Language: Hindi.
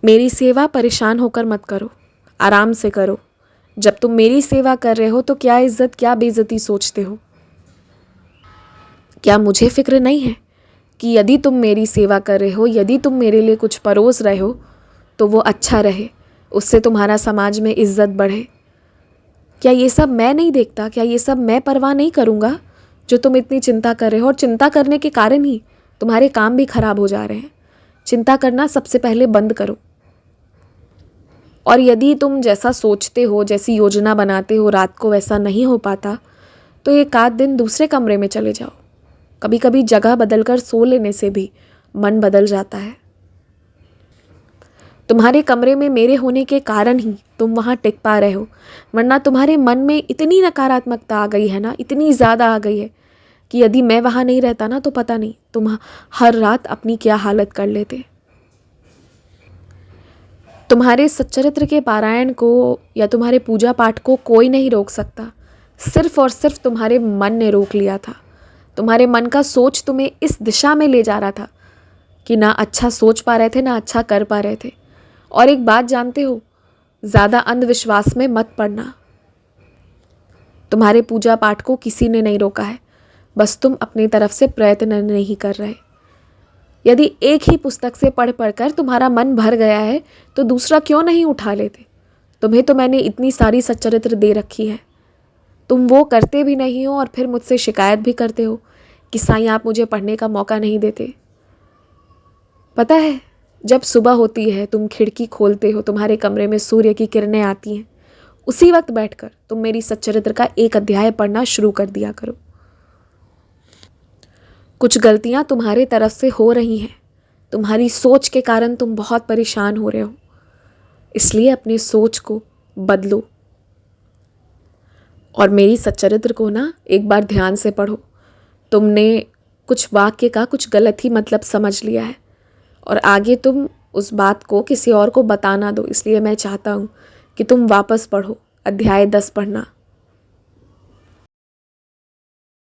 मेरी सेवा परेशान होकर मत करो, आराम से करो। जब तुम मेरी सेवा कर रहे हो तो क्या इज्जत क्या बेइज्जती सोचते हो? क्या मुझे फिक्र नहीं है कि यदि तुम मेरी सेवा कर रहे हो, यदि तुम मेरे लिए कुछ परोस रहे हो तो वो अच्छा रहे, उससे तुम्हारा समाज में इज्जत बढ़े? क्या ये सब मैं नहीं देखता? क्या ये सब मैं परवाह नहीं करूँगा जो तुम इतनी चिंता कर रहे हो? और चिंता करने के कारण ही तुम्हारे काम भी खराब हो जा रहे हैं। चिंता करना सबसे पहले बंद करो। और यदि तुम जैसा सोचते हो, जैसी योजना बनाते हो, रात को वैसा नहीं हो पाता तो एक आध दिन दूसरे कमरे में चले जाओ। कभी कभी जगह बदलकर सो लेने से भी मन बदल जाता है। तुम्हारे कमरे में मेरे होने के कारण ही तुम वहाँ टिक पा रहे हो, वरना तुम्हारे मन में इतनी नकारात्मकता आ गई है ना, इतनी ज़्यादा आ गई है कि यदि मैं वहाँ नहीं रहता ना तो पता नहीं तुम हर रात अपनी क्या हालत कर लेते। तुम्हारे सच्चरित्र के पारायण को या तुम्हारे पूजा पाठ को कोई नहीं रोक सकता, सिर्फ और सिर्फ तुम्हारे मन ने रोक लिया था। तुम्हारे मन का सोच तुम्हें इस दिशा में ले जा रहा था कि ना अच्छा सोच पा रहे थे, ना अच्छा कर पा रहे थे। और एक बात जानते हो, ज़्यादा अंधविश्वास में मत पड़ना। तुम्हारे पूजा पाठ को किसी ने नहीं रोका है, बस तुम अपनी तरफ से प्रयत्न नहीं कर रहे। यदि एक ही पुस्तक से पढ़ पढ़कर तुम्हारा मन भर गया है तो दूसरा क्यों नहीं उठा लेते? तुम्हें तो मैंने इतनी सारी सच्चरित्र दे रखी है, तुम वो करते भी नहीं हो और फिर मुझसे शिकायत भी करते हो कि साईं आप मुझे पढ़ने का मौका नहीं देते। पता है, जब सुबह होती है, तुम खिड़की खोलते हो, तुम्हारे कमरे में सूर्य की किरणें आती हैं, उसी वक्त बैठकर तुम मेरी सच्चरित्र का एक अध्याय पढ़ना शुरू कर दिया करो। कुछ गलतियां तुम्हारे तरफ से हो रही हैं, तुम्हारी सोच के कारण तुम बहुत परेशान हो रहे हो, इसलिए अपनी सोच को बदलो। और मेरी सच्चरित्र को ना एक बार ध्यान से पढ़ो। तुमने कुछ वाक्य का कुछ गलत ही मतलब समझ लिया है और आगे तुम उस बात को किसी और को बता ना दो, इसलिए मैं चाहता हूँ कि तुम वापस पढ़ो, अध्याय 10 पढ़ना।